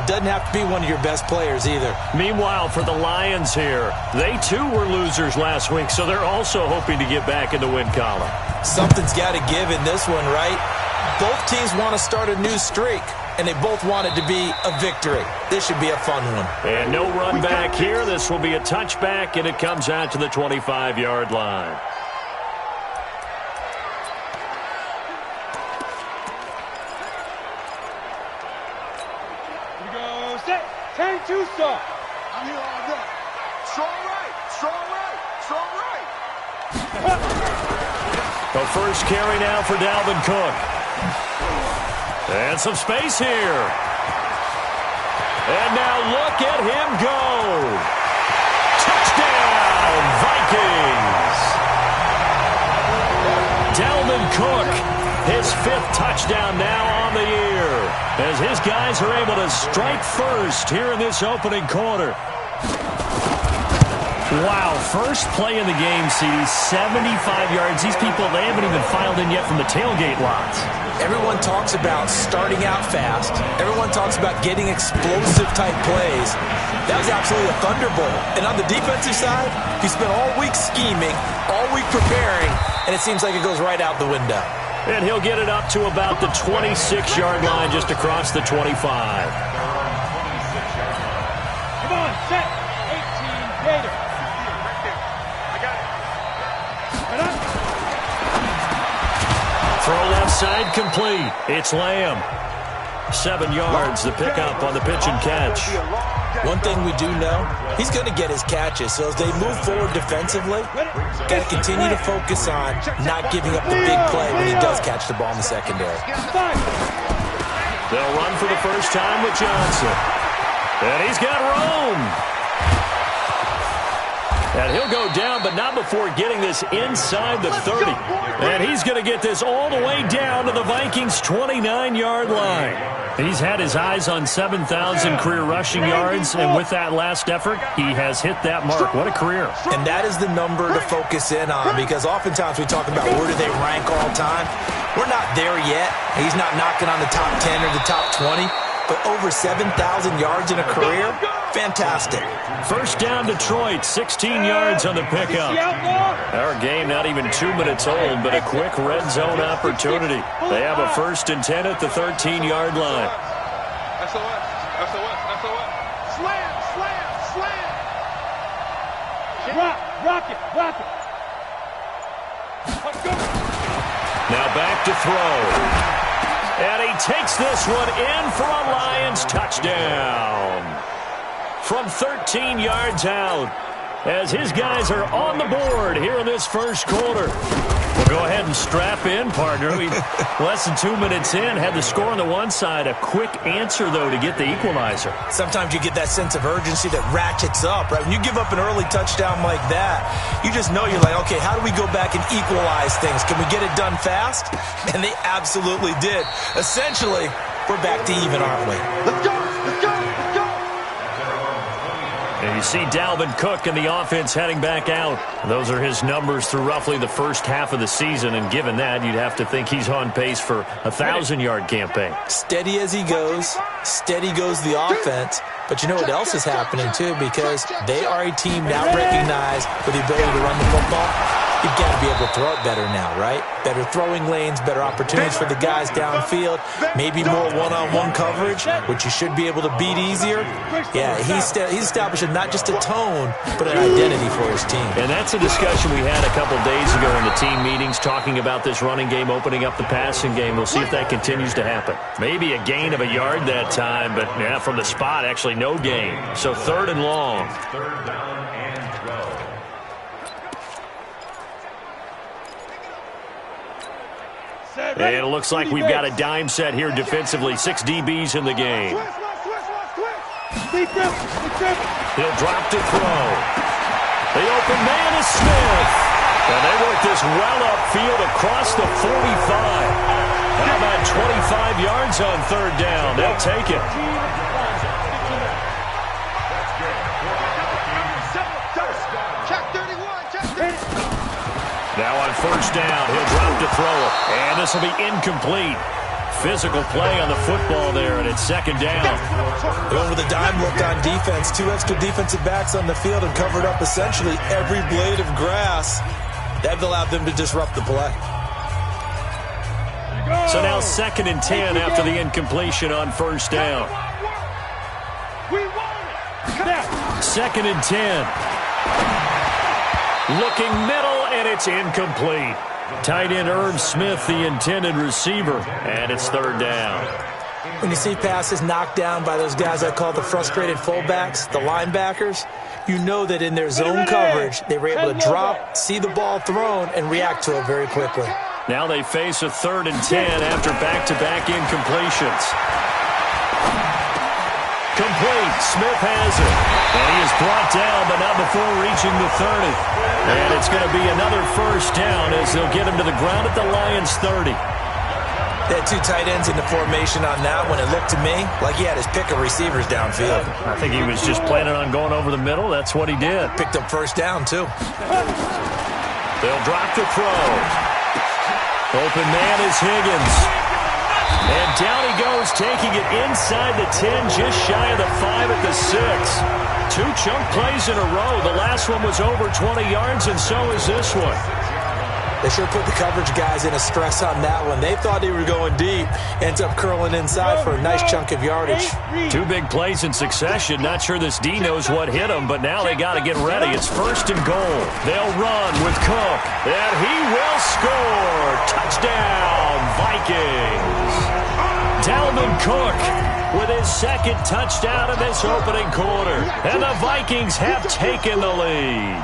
It doesn't have to be one of your best players either. Meanwhile, for the Lions here, they too were losers last week, so they're also hoping to get back in the win column. Something's got to give in this one, right? Both teams want to start a new streak, and they both want it to be a victory. This should be a fun one. And no run back here. This will be a touchback, and it comes out to the 25-yard line. Here we go. Set. 10-2 stop. I'm here all day. Strong right. Strong right. Strong right. The first carry now for Dalvin Cook. And some space here. And now look at him go. Touchdown, Vikings. Dalvin Cook, his 5th touchdown now on the year, as his guys are able to strike first here in this opening quarter. Wow, first play in the game, CD, 75 yards. These people, they haven't even filed in yet from the tailgate lots. Everyone talks about starting out fast. Everyone talks about getting explosive-type plays. That was absolutely a thunderbolt. And on the defensive side, he spent all week scheming, all week preparing, and it seems like it goes right out the window. And he'll get it up to about the 26-yard line, just across the 25. Come on, set. 18, Gator. Throw left side complete. It's Lamb. 7 yards, the pickup on the pitch and catch. One thing we do know, he's going to get his catches. So as they move forward defensively, got to continue to focus on not giving up the big play when he does catch the ball in the secondary. They'll run for the first time with Johnson. And he's got Rome. And he'll go down, but not before getting this inside the 30. And he's going to get this all the way down to the Vikings' 29-yard line. He's had his eyes on 7,000 career rushing yards, and with that last effort, he has hit that mark. What a career. And that is the number to focus in on, because oftentimes we talk about where do they rank all time. We're not there yet. He's not knocking on the top 10 or the top 20. But over 7,000 yards in a career, fantastic. First down, Detroit, 16 yards on the pickup. Our game not even 2 minutes old, but a quick red zone opportunity. They have a 1st and 10 at the 13-yard line. SOS, SOS, SOS. Slam, slam, slam. Rock it, rock it. Let's go. Now back to throw. And he takes this one in for a Lions touchdown. From 13 yards out, as his guys are on the board here in this first quarter. We'll go ahead and strap in, partner. We less than 2 minutes in, had the score on the one side. A quick answer, though, to get the equalizer. Sometimes you get that sense of urgency that ratchets up, right? When you give up an early touchdown like that, you just know you're like, okay, how do we go back and equalize things? Can we get it done fast? And they absolutely did. Essentially, we're back to even, aren't we? Let's go, let's go, let's go. And you see Dalvin Cook and the offense heading back out. Those are his numbers through roughly the first half of the season, and given that, you'd have to think he's on pace for a 1,000-yard campaign. Steady as he goes, steady goes the offense. But you know what else is happening, too, because they are a team now recognized with the ability to run the football. You've got to be able to throw it better now, right? Better throwing lanes, better opportunities for the guys downfield, maybe more one-on-one coverage, which you should be able to beat easier. Yeah, he's establishing not just a tone, but an identity for his team. And that's a discussion we had a couple days ago in the team meetings, talking about this running game, opening up the passing game. We'll see if that continues to happen. Maybe a gain of a yard that time, but yeah, from the spot, actually no gain. So 3rd and long. Third down and 12. And it looks like we've got a dime set here defensively. 6 DBs in the game. He'll drop to throw. The open man is Smith. And they work this well upfield across the 45. How about 25 yards on 3rd down? They'll take it. Now on 1st down, he'll drop to throw. And this will be incomplete. physical play on the football there, and it's second down. Going with a dime look on defense. 2 extra defensive backs on the field and covered up essentially every blade of grass. That allowed them to disrupt the play. So now second and 10 after the incompletion on first down. Second and 10. Looking middle, and it's incomplete. Tight end Irv Smith, the intended receiver, and it's third down. When you see passes knocked down by those guys I call the frustrated fullbacks, the linebackers, you know that in their zone coverage, they were able to drop, see the ball thrown, and react to it very quickly. Now they face a third and 10 after back-to-back incompletions. Complete. Smith has it. And he is brought down, but not before reaching the 30. And it's going to be another first down as they'll get him to the ground at the Lions' 30. They had 2 tight ends in the formation on that one. It looked to me like he had his pick of receivers downfield. I think he was just planning on going over the middle. That's what he did. Picked up first down, too. They'll drop the throw. Open man is Higgins. And down he goes, taking it inside the 10, just shy of the 5 at the 6. 2 chunk plays in a row. The last one was over 20 yards, and so is this one. They sure put the coverage guys in a stress on that one. They thought they were going deep. Ends up curling inside for a nice chunk of yardage. 2 big plays in succession. Not sure this D knows what hit him, but now they got to get ready. It's first and goal. They'll run with Cook, and he will score. Touchdown, Vikings. Dalvin Cook with his second touchdown in this opening quarter. And the Vikings have taken the lead.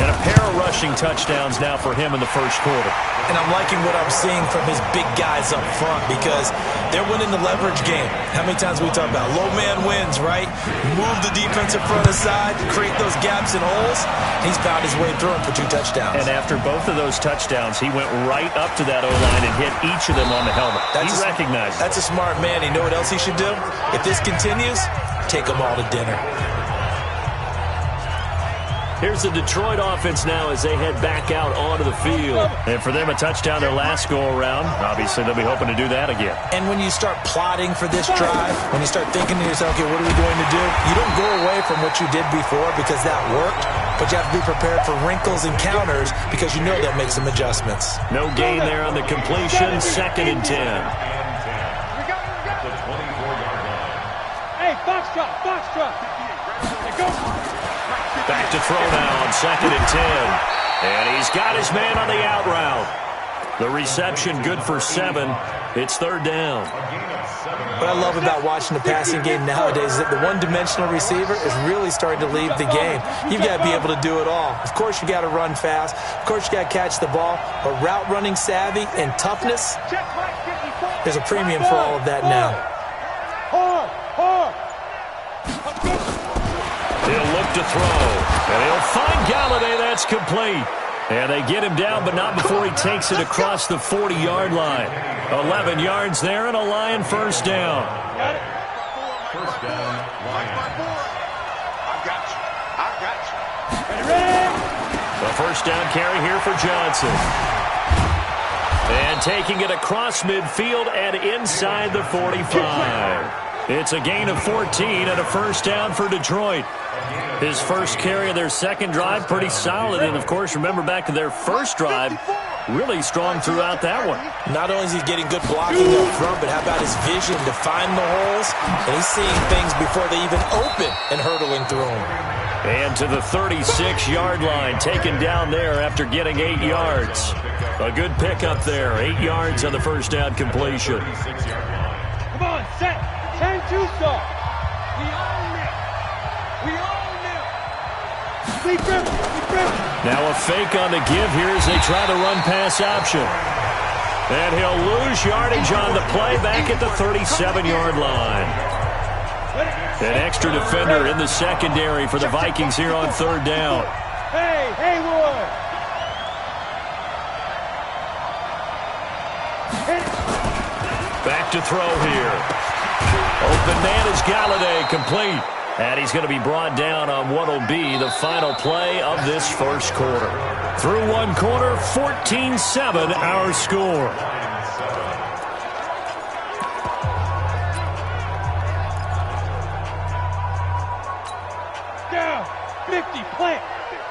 And a pair of rushing touchdowns now for him in the first quarter. And I'm liking what I'm seeing from his big guys up front because they're winning the leverage game. How many times we talk about low man wins, right? Move the defensive front aside, create those gaps and holes. He's found his way through them for 2 touchdowns. And after both of those touchdowns, he went right up to that O-line and hit each of them on the helmet. He recognized it. That's a smart man. You know what else he should do? If this continues, take them all to dinner. Here's the Detroit offense now as they head back out onto the field. And for them, a touchdown their last go-around. Obviously, they'll be hoping to do that again. And when you start plotting for this drive, when you start thinking to yourself, okay, what are we going to do? You don't go away from what you did before because that worked, but you have to be prepared for wrinkles and counters because you know they'll make some adjustments. No gain there on the completion. Second and 10. Hey, box drop. Hey, go. Back to throw now on second and 10. And he's got his man on the out route. The reception good for 7. It's third down. What I love about watching the passing game nowadays is that the one-dimensional receiver is really starting to leave the game. You've got to be able to do it all. Of course, you got to run fast. Of course, you got to catch the ball. But route running savvy and toughness, there's a premium for all of that now. He'll look to throw, and he'll find Galladay. That's complete. And they get him down, but not before he takes it across the 40-yard line. 11 yards there and a Lion first down. First down, Lion. I got you. The first down carry here for Johnson. And taking it across midfield and inside the 45. It's a gain of 14 and a first down for Detroit. His first carry of their second drive, pretty solid. And, of course, remember back to their first drive, really strong throughout that one. Not only is he getting good blocking up front, but how about his vision to find the holes? And he's seeing things before they even open and hurtling through them. And to the 36-yard line, taken down there after getting 8 yards. A good pickup there, 8 yards on the first down completion. Come on, set. 10-2 start. We own it. Now a fake on the give here as they try to run pass option. And he'll lose yardage on the play back at the 37-yard line. An extra defender in the secondary for the Vikings here on third down. Hey, Haywood. Back to throw here. Open man is Galladay, complete. And he's going to be brought down on what will be the final play of this first quarter. Through one quarter, 14-7 our score. 50, plant.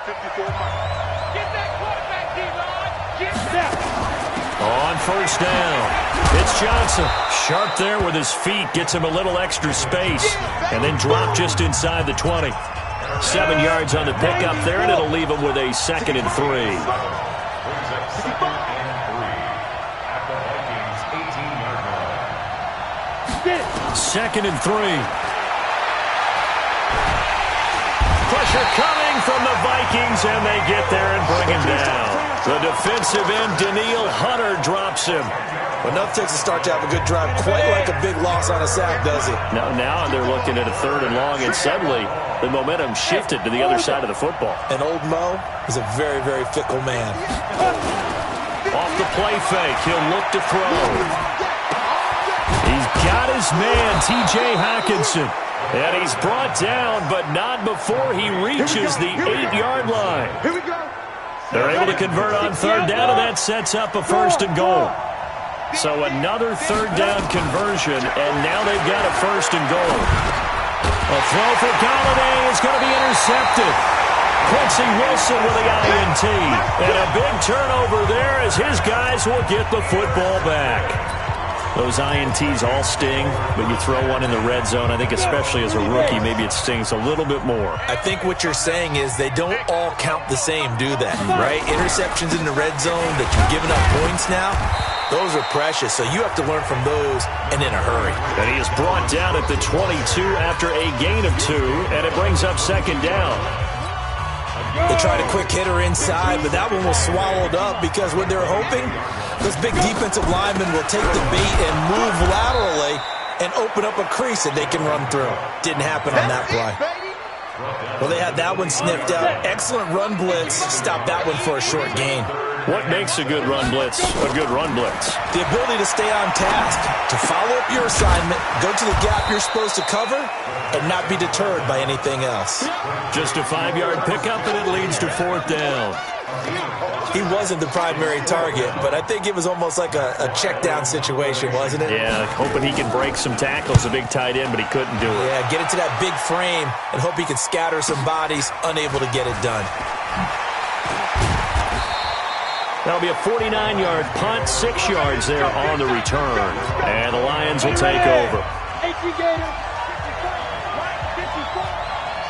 54 miles. Get that quarterback, D-Rod. Get that. On first down, it's Johnson. Sharp there with his feet, gets him a little extra space, and then drop just inside the 20. 7 yards on the pickup there, and it'll leave him with a 2nd and 3. Second and 3. Pressure coming from the Vikings, and they get there and bring him down. The defensive end, Daniil Hunter, drops him. Well, enough takes a start to have a good drive. Quite like a big loss on a sack, does it? Now they're looking at a 3rd and long, and suddenly the momentum shifted to the other side of the football. And old Mo is a very, very fickle man. Off the play fake, he'll look to throw. He's got his man, T.J. Hockenson. And he's brought down, but not before he reaches the 8-yard line. Here we go. They're able to convert on 3rd down, and that sets up a 1st and goal. So another 3rd down conversion, and now they've got a 1st and goal. A throw for Galladay is going to be intercepted. Quincy Wilson with the INT. And a big turnover there as his guys will get the football back. Those INTs all sting, but you throw one in the red zone, I think especially as a rookie, maybe it stings a little bit more. I think what you're saying is they don't all count the same, do they? Right? Interceptions in the red zone that you're giving up points now, those are precious, so you have to learn from those and in a hurry. And he is brought down at the 22 after a gain of 2, and it brings up 2nd down. They tried a quick hitter inside, but that one was swallowed up because what they're hoping, those big defensive linemen will take the bait and move laterally and open up a crease that they can run through. Didn't happen on that play. Well, they had that one sniffed out. Excellent run blitz. Stopped that one for a short gain. What makes a good run blitz a good run blitz? The ability to stay on task, to follow up your assignment, go to the gap you're supposed to cover, and not be deterred by anything else. Just a 5-yard pickup, and it leads to 4th down. He wasn't the primary target, but I think it was almost like a check down situation, wasn't it? Yeah, hoping he can break some tackles, a big tight end, but he couldn't do it. Yeah, get into that big frame and hope he can scatter some bodies, unable to get it done. That'll be a 49-yard punt, 6 yards there on the return. And the Lions will take over. 18 Gators, 55, right, 54.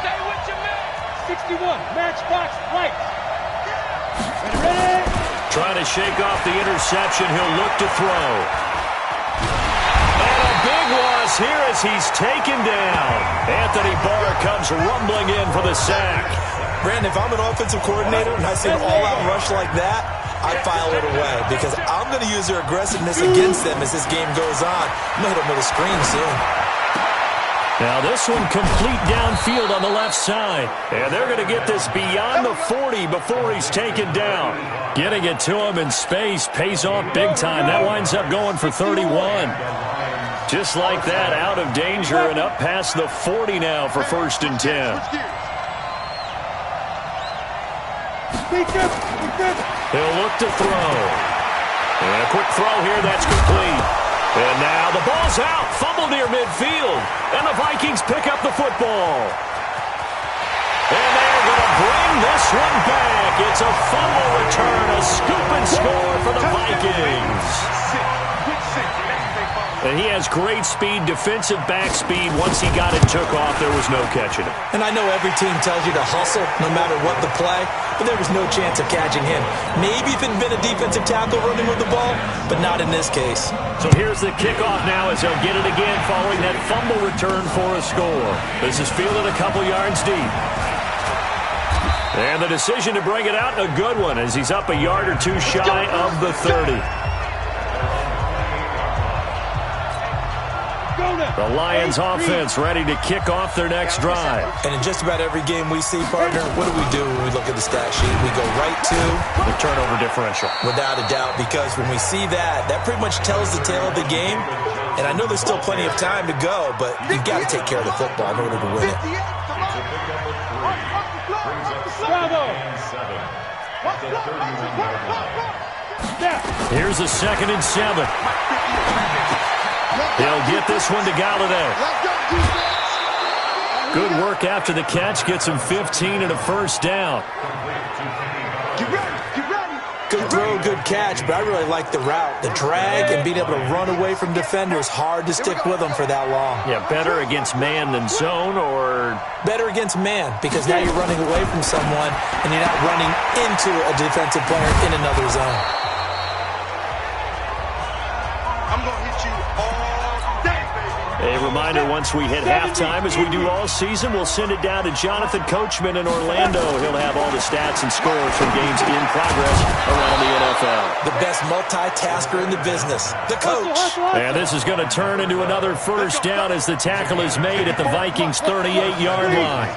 Stay with your man. 61, matchbox, right. Ready? Trying to shake off the interception. He'll look to throw. And a big loss here as he's taken down. Anthony Barr comes rumbling in for the sack. Brandon, if I'm an offensive coordinator and I see an all-out rush like that, I file it away because I'm going to use their aggressiveness against them as this game goes on. I'm going to hit them with a screen soon. Now this one complete downfield on the left side. And they're going to get this beyond the 40 before he's taken down. Getting it to him in space pays off big time. That winds up going for 31. Just like that, out of danger and up past the 40 now for 1st and 10. He'll look to throw. And a quick throw here, that's complete. And now the ball's out. Fumble near midfield. And the Vikings pick up the football. And they're going to bring this one back. It's a fumble return, a scoop and score for the Vikings. And he has great speed, defensive back speed. Once he got it took off, there was no catching him. And I know every team tells you to hustle no matter what the play, but there was no chance of catching him. Maybe if it had been a defensive tackle running with the ball, but not in this case. So here's the kickoff now as they'll get it again following that fumble return for a score. This is fielded a couple yards deep. And the decision to bring it out, a good one, as he's up a yard or two shy of the 30. The Lions offense ready to kick off their next drive. And in just about every game we see, partner, what do when we look at the stat sheet? We go right to the turnover differential. Without a doubt, because when we see that, that pretty much tells the tale of the game. And I know there's still plenty of time to go, but you've got to take care of the football in order to win it. Here's a 2nd and 7. They'll get this one to Galladay. Good work after the catch. Gets him 15 and a first down. Get ready. Get ready. Good throw, good catch, but I really like the route. The drag and being able to run away from defenders, hard to stick with them for that long. Yeah, better against man than zone, or? Better against man, because now you're running away from someone and you're not running into a defensive player in another zone. I'm going to hit you all day, baby. A reminder, once we hit halftime, as we do all season, we'll send it down to Jonathan Coachman in Orlando. He'll have all the stats and scores from games in progress around the NFL. The best multitasker in the business, the coach. And this is going to turn into another first down as the tackle is made at the Vikings' 38-yard line.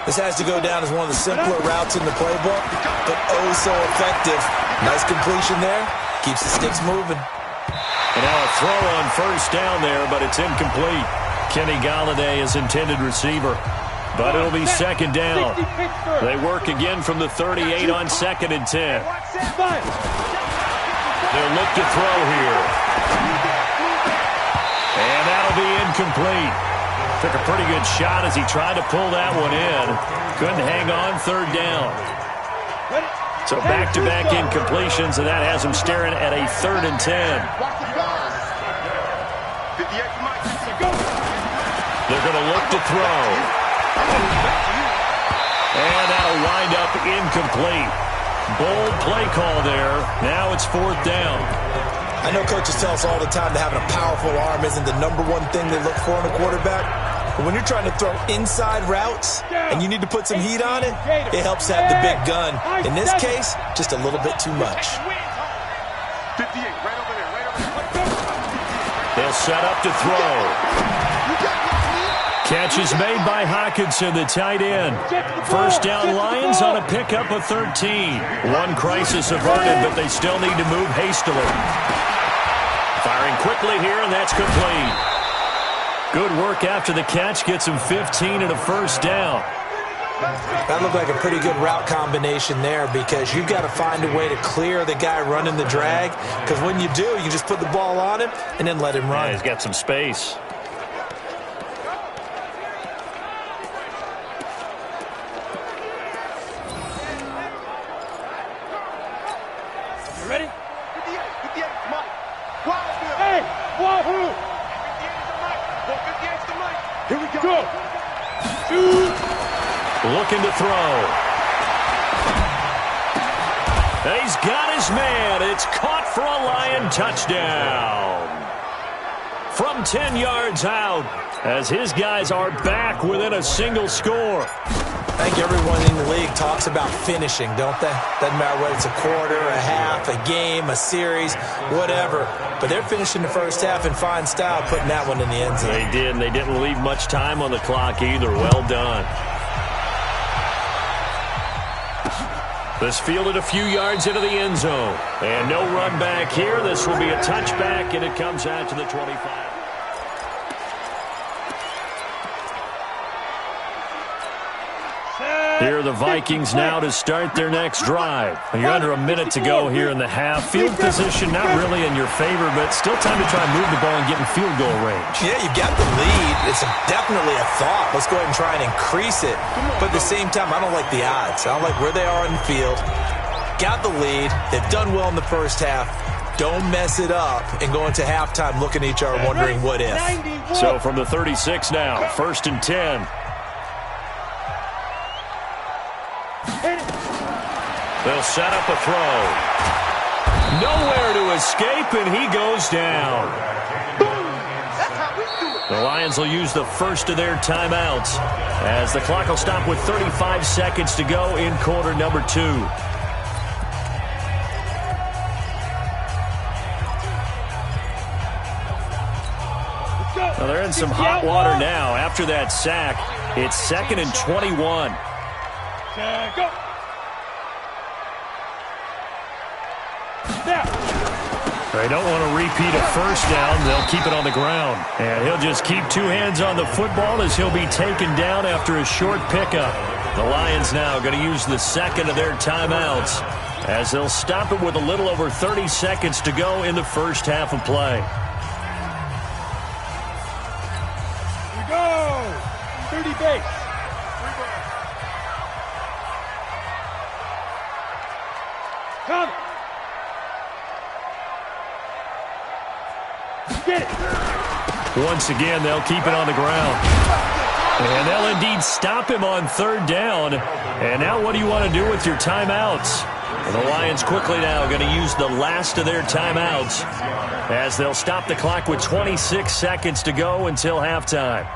This has to go down as one of the simpler routes in the playbook, but oh so effective. Nice completion there. Keeps the sticks moving. And now a throw on first down there, but it's incomplete. Kenny Golladay is intended receiver, but it'll be second down. They work again from the 38 on 2nd and 10. They'll look to throw here. And that'll be incomplete. Took a pretty good shot as he tried to pull that one in. Couldn't hang on, 3rd down. So back-to-back incompletions, and that has him staring at a 3rd and 10. They're going to look to throw. And that'll wind up incomplete. Bold play call there. Now it's 4th down. I know coaches tell us all the time that having a powerful arm isn't the #1 thing they look for in a quarterback. But when you're trying to throw inside routes and you need to put some heat on it, it helps to have the big gun. In this case, just a little bit too much. 58, right over there, right over there. They'll set up to throw. Catch is made by Hockenson, the tight end. First down Lions on a pickup of 13. One crisis averted, but they still need to move hastily. Firing quickly here, and that's complete. Good work after the catch. Gets him 15 and a first down. That looked like a pretty good route combination there, because you've got to find a way to clear the guy running the drag, because when you do, you just put the ball on him and then let him run. Yeah, he's got some space. You ready? 58, Mike. Wildfield. Hey, Wahoo! 58's the Mike. Here we go. Shoot. Looking to throw. He's got his man. It's caught for a Lion touchdown. From 10 yards out, as his guys are back within a single score. I think everyone in the league talks about finishing, don't they? Doesn't matter whether it's a quarter, a half, a game, a series, whatever. But they're finishing the first half in fine style, putting that one in the end zone. They did, and they didn't leave much time on the clock either. Well done. This fielded a few yards into the end zone. And no run back here. This will be a touchback, and it comes out to the 25. Here are the Vikings now to start their next drive. You're under a minute to go here in the half. Field position not really in your favor, but still time to try and move the ball and get in field goal range. Yeah, you've got the lead. It's definitely a thought. Let's go ahead and try and increase it. But at the same time, I don't like the odds. I don't like where they are in the field. Got the lead. They've done well in the first half. Don't mess it up and go into halftime looking at each other wondering what if. So from the 36 now, 1st and 10. They'll set up a throw. Nowhere to escape, and he goes down. The Lions will use the first of their timeouts, as the clock will stop with 35 seconds to go in quarter number 2. Well, they're in some hot water now. After that sack, it's 2nd and 21. Go. They don't want to repeat a first down. They'll keep it on the ground. And he'll just keep 2 hands on the football as he'll be taken down after a short pickup. The Lions now going to use the second of their timeouts, as they'll stop it with a little over 30 seconds to go in the first half of play. Here we go. base. Come. Get it. Once again, they'll keep it on the ground. And they'll indeed stop him on third down. And now what do you want to do with your timeouts? Well, the Lions quickly now going to use the last of their timeouts as they'll stop the clock with 26 seconds to go until halftime.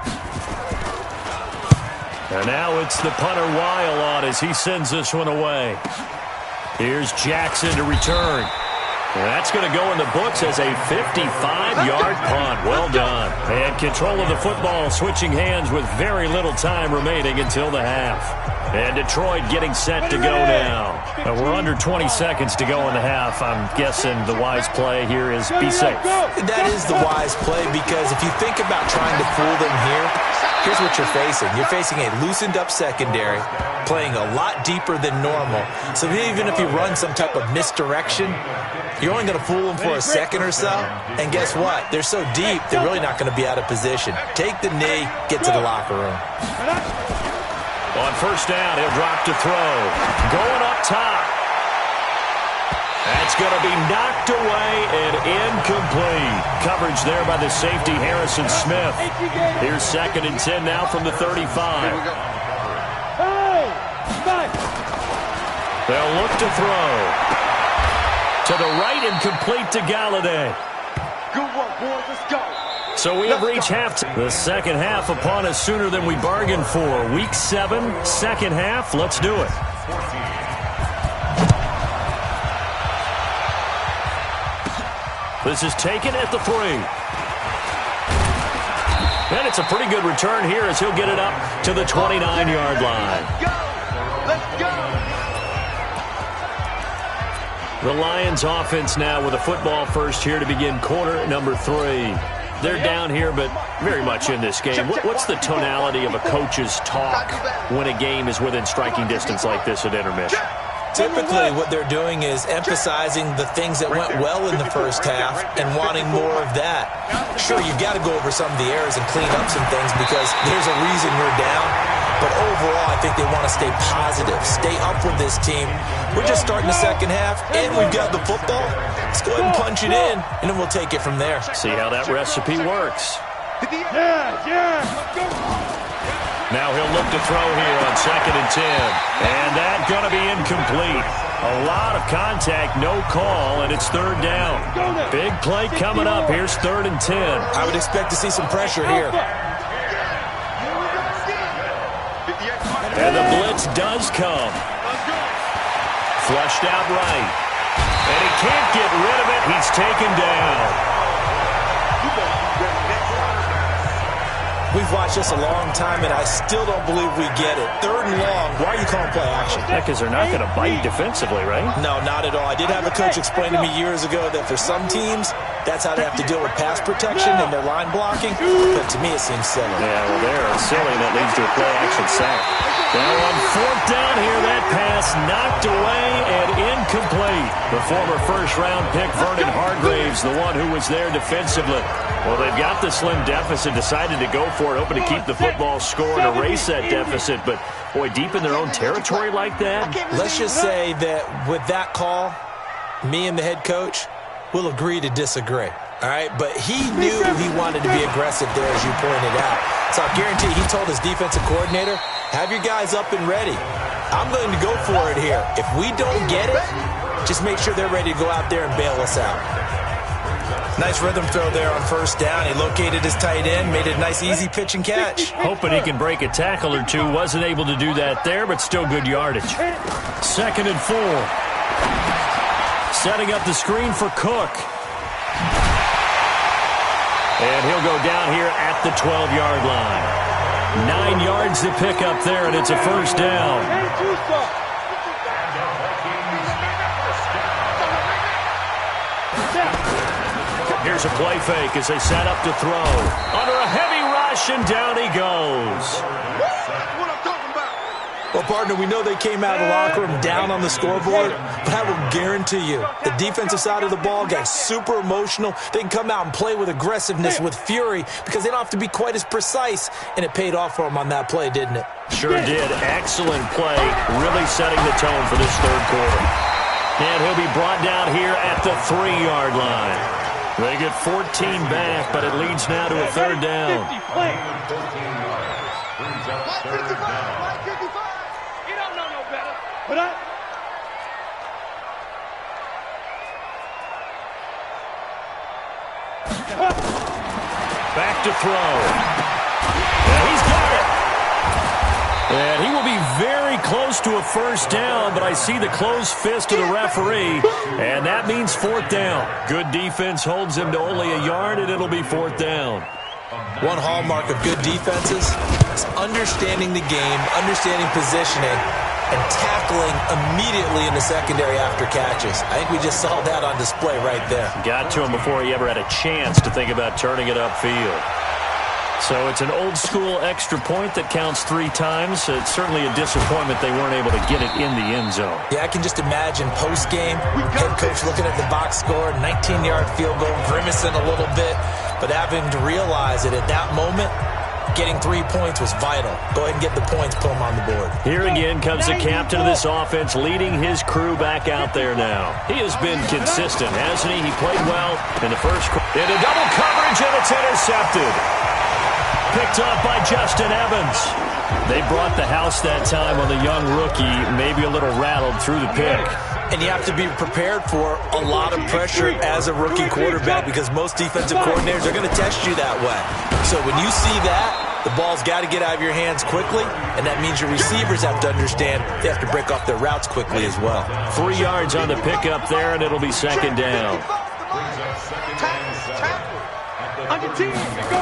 And now it's the punter Weil on as he sends this one away. Here's Jackson to return. And that's going to go in the books as a 55-yard punt. Well done. And control of the football switching hands with very little time remaining until the half. And Detroit getting set to go now. We're under 20 seconds to go in the half. I'm guessing the wise play here is be safe. That is the wise play because if you think about trying to fool them here, here's what you're facing. You're facing a loosened up secondary, playing a lot deeper than normal. So even if you run some type of misdirection, you're only going to fool them for a second or so. And guess what? They're so deep, they're really not going to be out of position. Take the knee, get to the locker room. On first down, he'll drop to throw. Going up top. That's going to be knocked away and incomplete. Coverage there by the safety, Harrison Smith. Here's 2nd and 10 now from the 35. They'll look to throw. To the right and complete to Galladay. Good work, boys. Let's go. So we have reached halftime. The second half upon us sooner than we bargained for. Week 7, second half. Let's do it. This is taken at the 3. And it's a pretty good return here as he'll get it up to the 29-yard line. Let's go. Let's go. The Lions offense now with a football first here to begin quarter number 3. They're down here, but very much in this game. What's the tonality of a coach's talk when a game is within striking distance like this at intermission? Typically, what they're doing is emphasizing the things that went well in the first half and wanting more of that. Sure, you've got to go over some of the errors and clean up some things because there's a reason we're down. But overall, I think they want to stay positive, stay up with this team. We're just starting the second half, and we've got the football. Let's go ahead and punch it in, and then we'll take it from there. See how that recipe works. Yeah. Let's go. Now he'll look to throw here on 2nd and 10. And that's going to be incomplete. A lot of contact, no call, and it's 3rd down. Big play coming up. Here's 3rd and 10. I would expect to see some pressure here. And the blitz does come. Flushed out right. And he can't get rid of it. He's taken down. We've watched this a long time, and I still don't believe we get it. 3rd and long. Why are you calling play action? Yeah, because they're not going to bite defensively, right? No, not at all. I did have a coach explain to me years ago that for some teams, that's how they have to deal with pass protection and their line blocking. But to me, it seems silly. Yeah, well, they're silly. That leads to a play action sack. Now on 4th down here, that pass knocked away and incomplete. The former first-round pick, Vernon Hargraves, the one who was there defensively. Well, they've got the slim deficit, decided to go for it, hoping to keep the football score and erase that deficit. But, boy, deep in their own territory like that. Let's just say that with that call, me and the head coach will agree to disagree. All right, but he knew he wanted to be aggressive there, as you pointed out. So I guarantee he told his defensive coordinator, have your guys up and ready. I'm going to go for it here. If we don't get it, just make sure they're ready to go out there and bail us out. Nice rhythm throw there on 1st down. He located his tight end, made it a nice, easy pitch and catch. Hoping he can break a tackle or two. Wasn't able to do that there, but still good yardage. 2nd and 4. Setting up the screen for Cook. And he'll go down here at the 12-yard line. 9 yards to pick up there, and it's a 1st down. Here's a play fake as they set up to throw. Under a heavy rush, and down he goes. Well, partner, we know they came out of the locker room down on the scoreboard, but how guarantee you, the defensive side of the ball got super emotional. They can come out and play with aggressiveness, with fury, because they don't have to be quite as precise, and it paid off for them on that play, didn't it? Sure did. Excellent play, really setting the tone for this third quarter. And he'll be brought down here at the 3-yard line. They get 14 back, but it leads now to a third down. You don't know no better. But Back to throw. And he's got it. And he will be very close to a first down, but I see the closed fist of the referee, and that means fourth down. Good defense holds him to only a yard, and it'll be fourth down. One hallmark of good defenses is understanding the game, understanding positioning, and tackling immediately in the secondary after catches. I think we just saw that on display right there. Got to him before he ever had a chance to think about turning it upfield. So it's an old-school extra point that counts 3 times. It's certainly a disappointment they weren't able to get it in the end zone. Yeah, I can just imagine post-game, head coach looking at the box score, 19-yard field goal, grimacing a little bit, but having to realize that at that moment, getting 3 points was vital. Go ahead and get the points, put them on the board. Here again comes the captain of this offense, leading his crew back out there now. He has been consistent, hasn't he? He played well in the first quarter. Into double coverage, and it's intercepted. Picked up by Justin Evans. They brought the house that time on the young rookie, maybe a little rattled through the pick. And you have to be prepared for a lot of pressure as a rookie quarterback because most defensive coordinators are going to test you that way. So when you see that, the ball's got to get out of your hands quickly, and that means your receivers have to understand they have to break off their routes quickly as well. 3 yards on the pickup there, and it'll be second down. on your team. Go.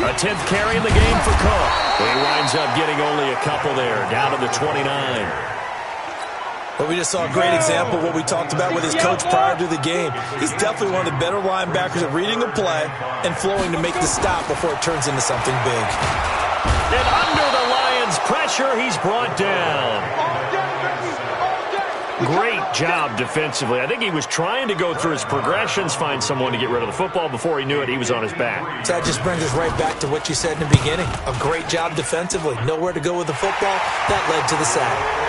A 10th carry in the game for Cook. He winds up getting only a couple there, down to the 29. But we just saw a great example of what we talked about with his coach prior to the game. He's definitely one of the better linebackers at reading a play and flowing to make the stop before it turns into something big. And under the Lions' pressure, he's brought down. Great job defensively. I think he was trying to go through his progressions, find someone to get rid of the football. Before he knew it, he was on his back. So that just brings us right back to what you said in the beginning. A great job defensively. Nowhere to go with the football. That led to the sack.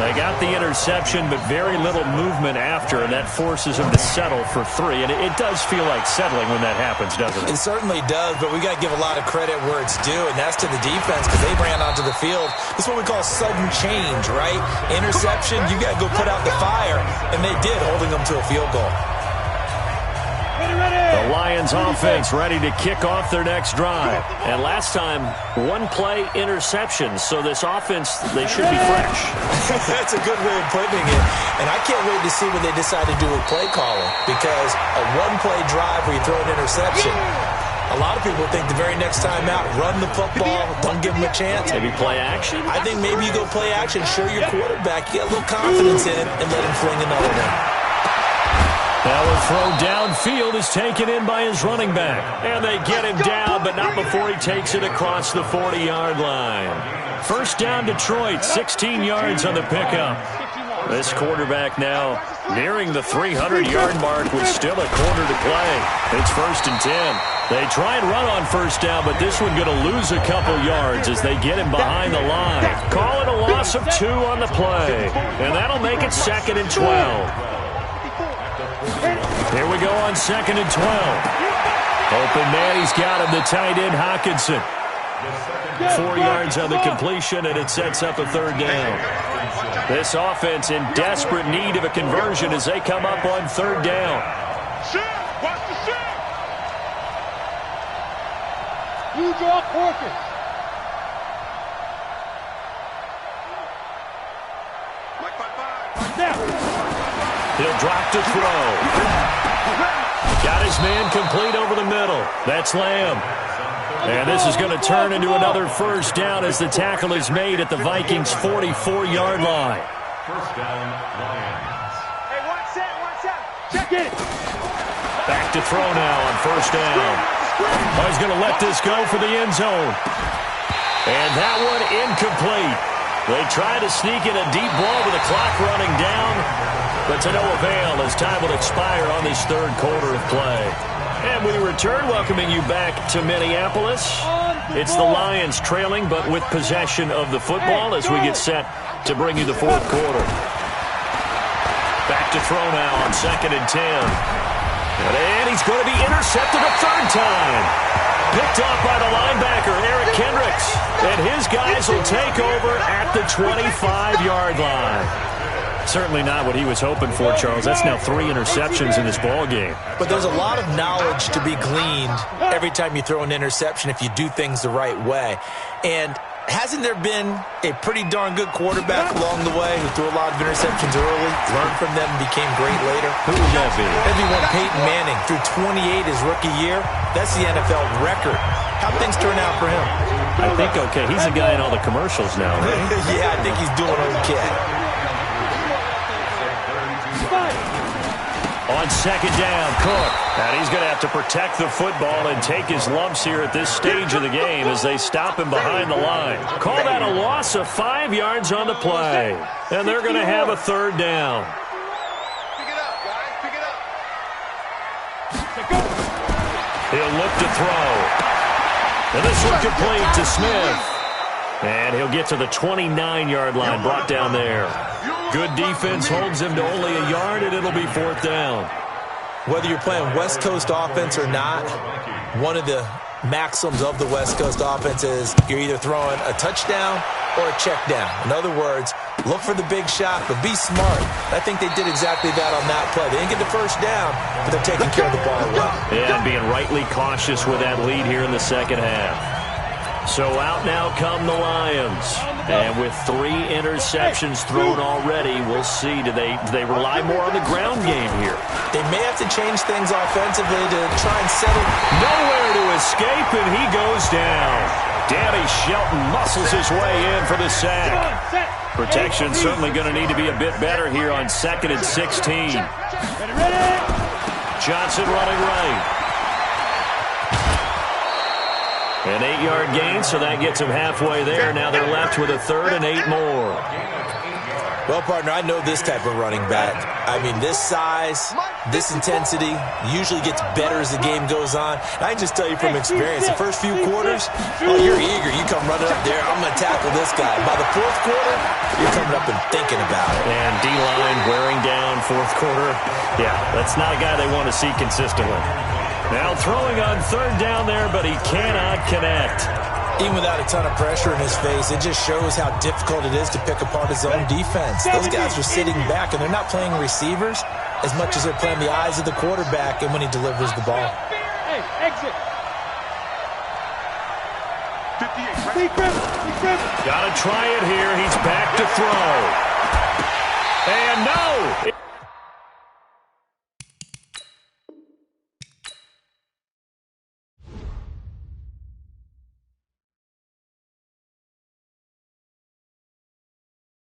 They got the interception, but very little movement after, and that forces him to settle for 3. And it does feel like settling when that happens, doesn't it? It certainly does, but we got to give a lot of credit where it's due, and that's to the defense because they ran onto the field. This is what we call sudden change, right? Interception, you got to go put out the fire, and they did, holding them to a field goal. The Lions offense ready to kick off their next drive. And last time, 1-play interception. So this offense, they should be fresh. That's a good way of putting it. And I can't wait to see what they decide to do with play calling. Because a 1-play drive where you throw an interception, a lot of people think the very next time out, run the football, don't give them a chance. Maybe play action? I think maybe you go play action, show your quarterback, you get a little confidence in him, and let him fling another one. Now a throw downfield is taken in by his running back. And they get him down, but not before he takes it across the 40-yard line. First down Detroit, 16 yards on the pickup. This quarterback now nearing the 300-yard mark with still a quarter to play. It's 1st and 10. They try and run on first down, but this one going to lose a couple yards as they get him behind the line. Call it a loss of 2 on the play. And that'll make it 2nd and 12. Here we go on 2nd and 12. Open man, he's got him, the tight end, Hawkinson. 4 yards on the completion, and it sets up a 3rd down. This offense in desperate need of a conversion as they come up on 3rd down. Watch the shot. You draw Corkins. He'll drop to throw. Got his man complete over the middle. That's Lamb. And this is going to turn into another first down as the tackle is made at the Vikings' 44-yard line. First down, Lions. Hey, watch that. Check it. Back to throw now on first down. Oh, he's going to let this go for the end zone. And that one incomplete. They try to sneak in a deep ball with the clock running down, but to no avail as time will expire on this third quarter of play. And we return, welcoming you back to Minneapolis. It's the Lions trailing, but with possession of the football as we get set to bring you the fourth quarter. Back to throw now on 2nd and 10. And he's going to be intercepted a third time. Picked off by the linebacker, Eric Kendricks. And his guys will take over at the 25-yard line. Certainly not what he was hoping for, Charles. That's now 3 interceptions in this ball game. But there's a lot of knowledge to be gleaned every time you throw an interception if you do things the right way. And hasn't there been a pretty darn good quarterback along the way who threw a lot of interceptions early, learned from them, and became great later? Who would that be? That'd be one Peyton Manning. Threw 28 his rookie year. That's the NFL record. How'd things turn out for him? I think okay. He's a guy in all the commercials now, right? Yeah, I think he's doing okay. On 2nd down, Cook. And he's going to have to protect the football and take his lumps here at this stage of the game as they stop him behind the line. Call that a loss of 5 yards on the play. And they're going to have a 3rd down. Pick it up, guys. Pick it up. He'll look to throw. And this one complete to Smith. And he'll get to the 29-yard line, brought down there. Good defense holds him to only a yard, and it'll be 4th down. Whether you're playing West Coast offense or not, one of the maxims of the West Coast offense is you're either throwing a touchdown or a check down. In other words, look for the big shot, but be smart. I think they did exactly that on that play. They didn't get the first down, but they're taking care of the ball well. Yeah, and being rightly cautious with that lead here in the second half. So out now come the Lions. And with 3 interceptions thrown already, we'll see. Do they rely more on the ground game here? They may have to change things offensively to try and settle. Nowhere to escape, and he goes down. Danny Shelton muscles his way in for the sack. Protection certainly going to need to be a bit better here on 2nd and 16. Johnson running right. An 8-yard gain, so that gets them halfway there. Now they're left with a 3rd and 8 more. Well, partner, I know this type of running back. I mean, this size, this intensity usually gets better as the game goes on. I can just tell you from experience, the first few quarters, oh, you're eager. You come running up there, I'm going to tackle this guy. By the 4th quarter, you're coming up and thinking about it. And D-line wearing down 4th quarter. Yeah, that's not a guy they want to see consistently. Now throwing on 3rd down there, but he cannot connect. Even without a ton of pressure in his face, it just shows how difficult it is to pick apart his own defense. Those guys are sitting back, and they're not playing receivers as much as they're playing the eyes of the quarterback and when he delivers the ball. Hey, exit. Got to try it here. He's